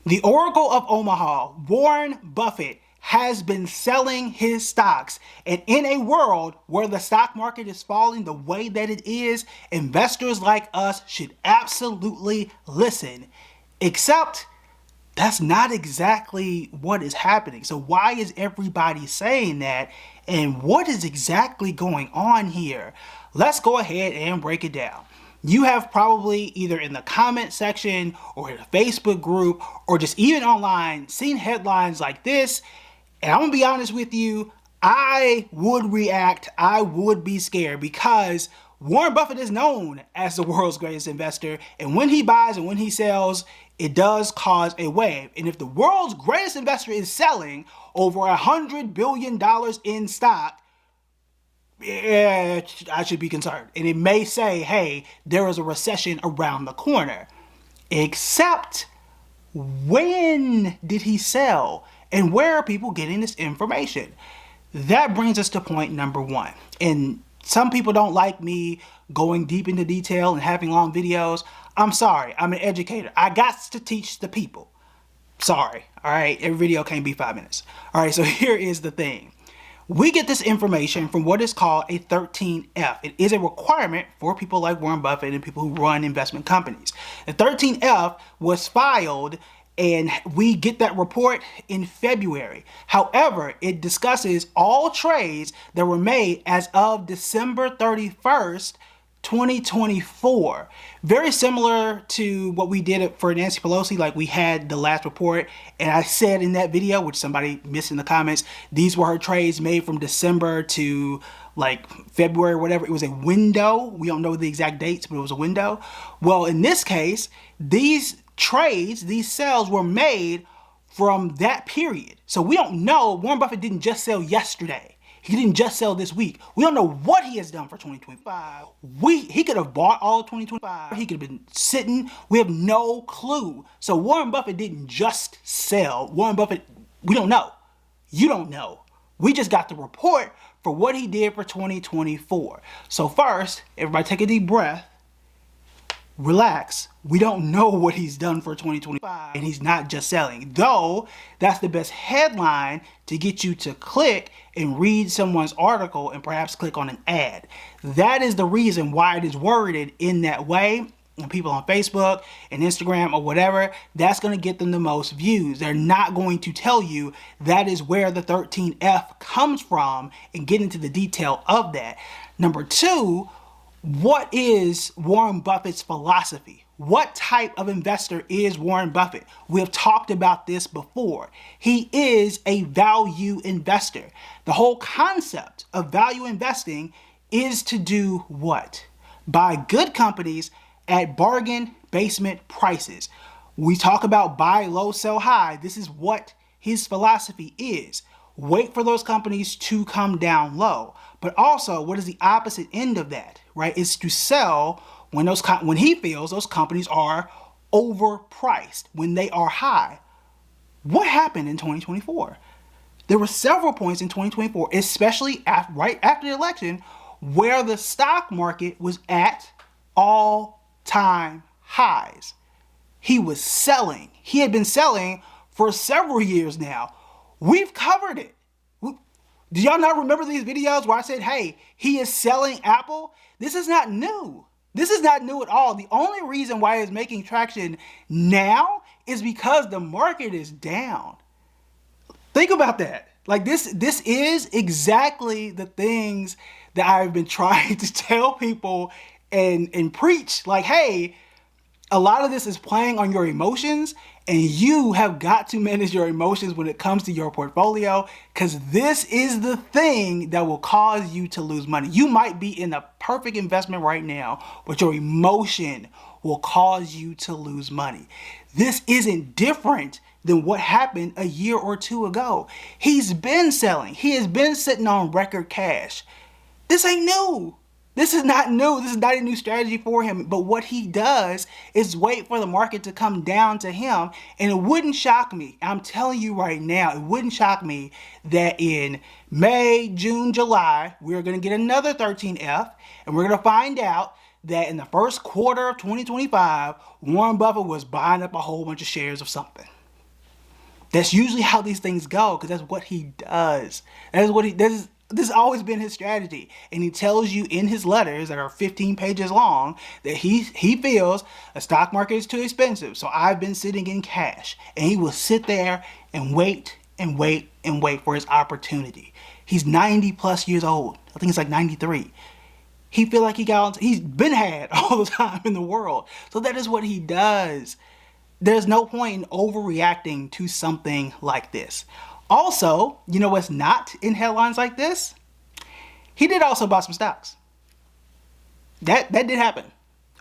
The Oracle of Omaha, Warren Buffett, has been selling his stocks. And in a world where the stock market is falling the way that it is, investors like us should absolutely listen. Except that's not exactly what is happening. So why is everybody saying that? And what is exactly going on here? Let's go ahead and break it down. You have probably either in the comment section or in a Facebook group or just even online seen headlines like this. And I'm gonna be honest with you, I would react, I would be scared because Warren Buffett is known as the world's greatest investor. And when he buys and when he sells, it does cause a wave. And if the world's greatest investor is selling over $100 billion in stock, yeah, I should be concerned. And it may say, hey, there is a recession around the corner. Except, when did he sell? And where are people getting this information? That brings us to point number one. And some people don't like me going deep into detail and having long videos. I'm sorry, I'm an educator. I got to teach the people. Sorry, all right? Every video can't be 5 minutes. All right, so here is the thing. We get this information from what is called a 13F. It is a requirement for people like Warren Buffett and people who run investment companies. The 13F was filed and we get that report in February. However, it discusses all trades that were made as of December 31st, 2024. Very similar to what we did for Nancy Pelosi, like we had the last report, and I said in that video, which somebody missed in the comments, these were her trades made from December to like February or whatever. It was a window. We don't know the exact dates, but it was a window. Well, in this case, these trades, these sales were made from that period. So we don't know. Warren Buffett didn't just sell yesterday. He didn't just sell this week. We don't know what he has done for 2025. He could have bought all of 2025. He could have been sitting. We have no clue. So Warren Buffett didn't just sell. Warren Buffett, we don't know. You don't know. We just got the report for what he did for 2024. So first, everybody take a deep breath. Relax. We don't know what he's done for 2025, and he's not just selling. Though, that's the best headline to get you to click and read someone's article and perhaps click on an ad. That is the reason why it is worded in that way. And people on Facebook and Instagram or whatever, that's going to get them the most views. They're not going to tell you that is where the 13F comes from and get into the detail of that. Number two, what is Warren Buffett's philosophy? What type of investor is Warren Buffett? We have talked about this before. He is a value investor. The whole concept of value investing is to do what? Buy good companies at bargain basement prices. We talk about buy low, sell high. This is what his philosophy is. Wait for those companies to come down low. But also, what is the opposite end of that, right? Is to sell when he feels those companies are overpriced, when they are high. What happened in 2024? There were several points in 2024, especially right after the election, where the stock market was at all-time highs. He was selling. He had been selling for several years now. We've covered it. Do y'all not remember these videos where I said, hey, he is selling Apple? This is not new. This is not new at all. The only reason why it's making traction now is because the market is down. Think about that. Like this is exactly the things that I've been trying to tell people and preach. Like, hey, a lot of this is playing on your emotions, and you have got to manage your emotions when it comes to your portfolio, because this is the thing that will cause you to lose money. You might be in the perfect investment right now, but your emotion will cause you to lose money. This isn't different than what happened a year or two ago. He's been selling. He has been sitting on record cash. This ain't new. This is not new. This is not a new strategy for him. But what he does is wait for the market to come down to him. And it wouldn't shock me. I'm telling you right now, it wouldn't shock me that in May, June, July, we're going to get another 13F. And we're going to find out that in the first quarter of 2025, Warren Buffett was buying up a whole bunch of shares of something. That's usually how these things go, because that's what he does. This has always been his strategy. And he tells you in his letters that are 15 pages long that he feels the stock market is too expensive. So I've been sitting in cash. And he will sit there and wait and wait and wait for his opportunity. He's 90 plus years old. I think it's like 93. He feel like he's been had all the time in the world. So that is what he does. There's no point in overreacting to something like this. Also, you know what's not in headlines like this? He did also buy some stocks. That did happen.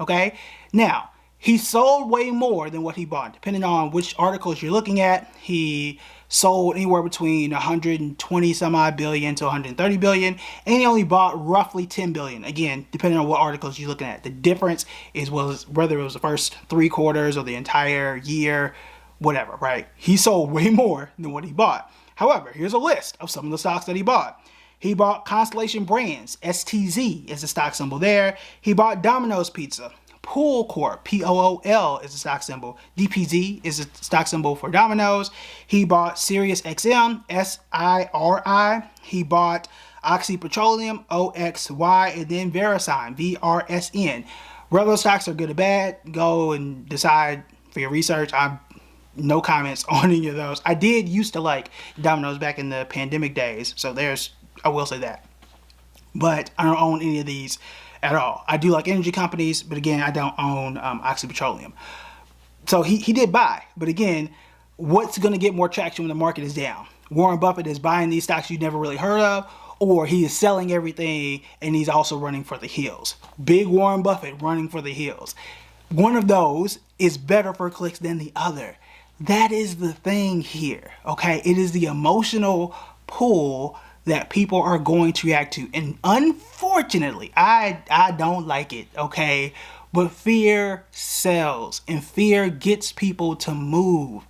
Okay? Now, he sold way more than what he bought. Depending on which articles you're looking at, he sold anywhere between 120 some odd billion to 130 billion, and he only bought roughly 10 billion. Again, depending on what articles you're looking at. The difference was whether it was the first 3 quarters or the entire year, whatever, right? He sold way more than what he bought. However, here's a list of some of the stocks that he bought. He bought Constellation Brands, STZ is the stock symbol there. He bought Domino's Pizza. Pool Corp, POOL is the stock symbol. DPZ is the stock symbol for Domino's. He bought SiriusXM, SIRI. He bought Oxy Petroleum, OXY, and then VeriSign, VRSN. Whether those stocks are good or bad, go and decide for your research. I'm no comments on any of those. I did used to like Domino's back in the pandemic days, so I will say that. But I don't own any of these at all. I do like energy companies, but again, I don't own Oxy Petroleum. So he did buy, but again, what's going to get more traction when the market is down? Warren Buffett is buying these stocks you never really heard of, or he is selling everything and he's also running for the hills. Big Warren Buffett running for the hills. One of those is better for clicks than the other. That is the thing here, okay? It is the emotional pull that people are going to react to. And unfortunately, I don't like it, okay? But fear sells, and fear gets people to move.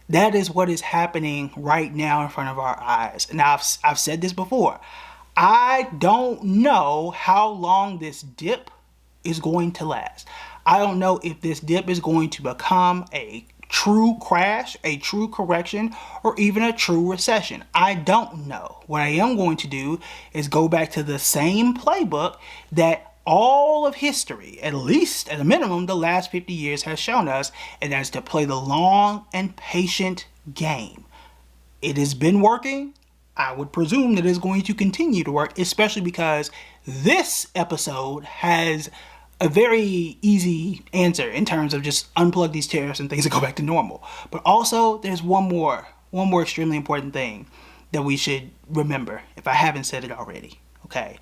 That is what is happening right now in front of our eyes. And I've said this before. I don't know how long this dip is going to last. I don't know if this dip is going to become a true crash, a true correction, or even a true recession. I don't know. What I am going to do is go back to the same playbook that all of history, at least at a minimum, the last 50 years has shown us, and that is to play the long and patient game. It has been working. I would presume that it's going to continue to work, especially because this episode has a very easy answer in terms of just unplug these tariffs and things that go back to normal. But also, there's one more extremely important thing that we should remember, if I haven't said it already, okay?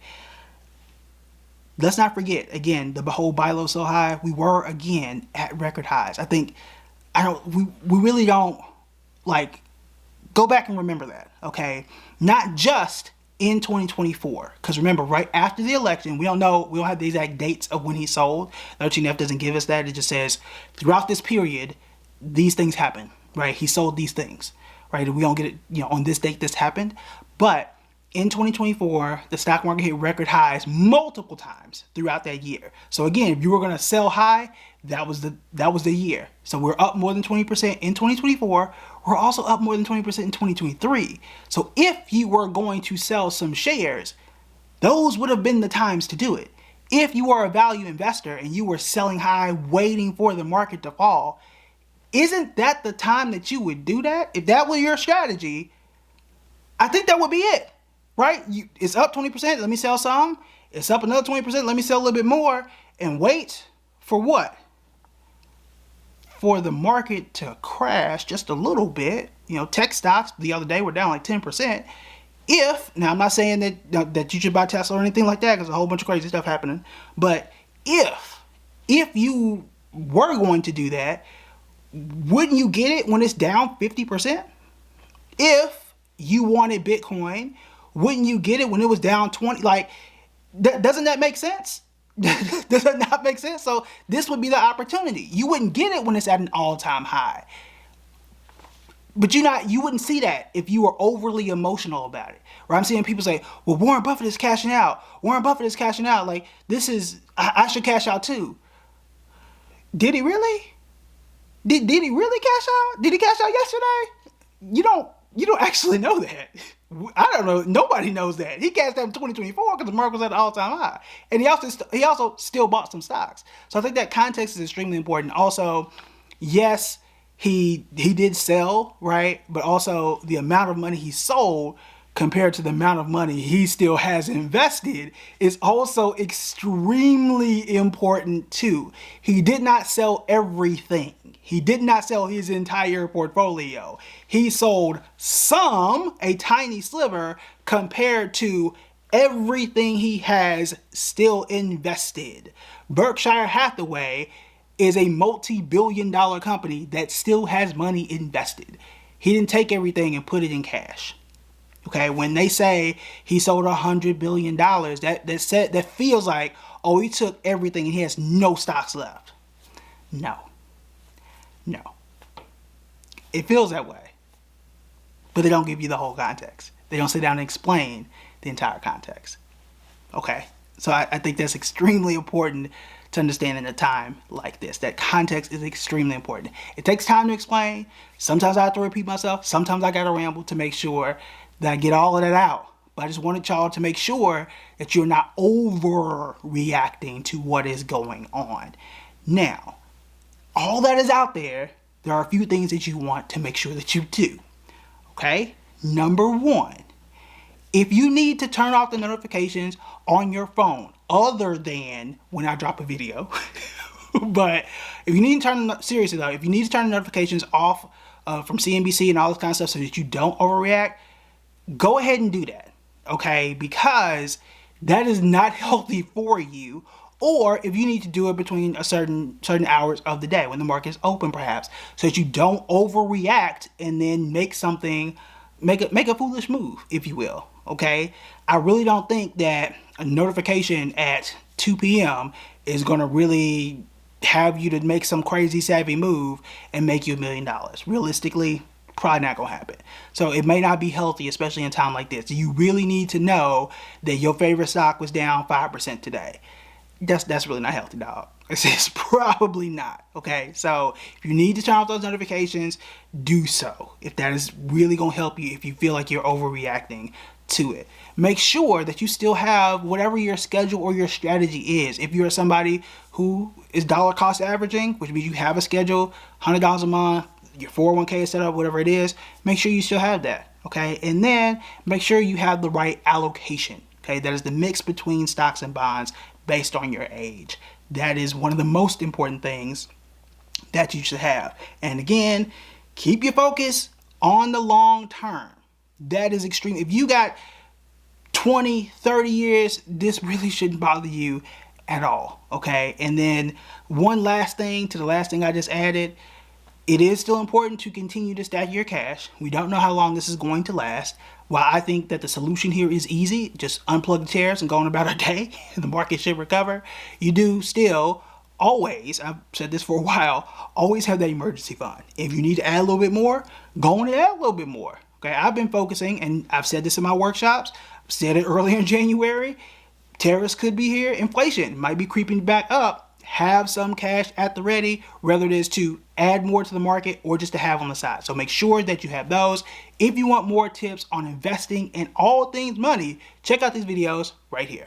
Let's not forget, again, the whole buy low so high, we were, again, at record highs. We really don't, go back and remember that, okay? Not just in 2024, because remember, right after the election, we don't have the exact dates of when he sold. The 13F doesn't give us that. It just says throughout this period, these things happen, right? He sold these things, right? We don't get it, on this date this happened. But in 2024, the stock market hit record highs multiple times throughout that year. So again, if you were going to sell high, that was the year. So we're up more than 20% in 2024. We're also up more than 20% in 2023. So if you were going to sell some shares, those would have been the times to do it. If you are a value investor and you were selling high, waiting for the market to fall, isn't that the time that you would do that? If that were your strategy, I think that would be it, right? It's up 20%, let me sell some. It's up another 20%, let me sell a little bit more, and wait for what? For the market to crash just a little bit. Tech stocks the other day were down like 10%. Now I'm not saying that you should buy Tesla or anything like that, because a whole bunch of crazy stuff happening. But if you were going to do that, wouldn't you get it when it's down 50%? If you wanted Bitcoin, wouldn't you get it when it was down 20? Doesn't that make sense? Does that not make sense? So this would be the opportunity. You wouldn't get it when it's at an all-time high. But you wouldn't see that if you were overly emotional about it. Right? I'm seeing people say, well, Warren Buffett is cashing out. Warren Buffett is cashing out. I should cash out too. Did he really? Did he really cash out? Did he cash out yesterday? you don't actually know that. I don't know. Nobody knows that. He cashed out in 2024 because the market was at an all-time high, and he also still bought some stocks. So I think that context is extremely important. Also, yes, he did sell, right, but also the amount of money he sold compared to the amount of money he still has invested is also extremely important too. He did not sell everything. He did not sell his entire portfolio. He sold some, a tiny sliver, compared to everything he has still invested. Berkshire Hathaway is a multi-billion-dollar company that still has money invested. He didn't take everything and put it in cash. Okay, when they say he sold $100 billion, that feels like, oh, he took everything and he has no stocks left. No. It feels that way. But they don't give you the whole context. They don't sit down and explain the entire context. Okay, so I think that's extremely important to understand in a time like this. That context is extremely important. It takes time to explain. Sometimes I have to repeat myself. Sometimes I gotta ramble to make sure that I get all of that out. But I just wanted y'all to make sure that you're not overreacting to what is going on. Now, all that is out there, there are a few things that you want to make sure that you do. Okay? Number one, if you need to turn off the notifications on your phone, other than when I drop a video, but if you need to turn, seriously though, if you need to turn the notifications off from CNBC and all this kind of stuff so that you don't overreact, go ahead and do that, okay? Because that is not healthy for you. Or if you need to do it between a certain hours of the day when the market is open, perhaps, so that you don't overreact and then make a foolish move, if you will. Okay, I really don't think that a notification at 2 p.m. is going to really have you to make some crazy savvy move and make you $1 million. Realistically, probably not gonna happen. So it may not be healthy, especially in a time like this. You really need to know that your favorite stock was down 5% today. That's really not healthy, dog. It's probably not. Okay, so if you need to turn off those notifications, do so. If that is really gonna help you, if you feel like you're overreacting to it, make sure that you still have whatever your schedule or your strategy is. If you're somebody who is dollar cost averaging, which means you have a schedule, $100 a month, your 401k is set up, whatever it is, make sure you still have that. Okay, and then make sure you have the right allocation. Okay, that is the mix between stocks and bonds based on your age. That is one of the most important things that you should have. And again, keep your focus on the long term. That is extreme. If you got 20, 30 years, this really shouldn't bother you at all. Okay, and then one last thing to the last thing I just added. It is still important to continue to stack your cash. We don't know how long this is going to last. While I think that the solution here is easy, just unplug the tariffs and go on about our day, and the market should recover, you do still always, I've said this for a while, always have that emergency fund. If you need to add a little bit more, go on and add a little bit more. Okay, I've been focusing, and I've said this in my workshops, I've said it earlier in January, tariffs could be here, inflation might be creeping back up. Have some cash at the ready, whether it is to add more to the market or just to have on the side. So make sure that you have those. If you want more tips on investing in all things money, check out these videos right here.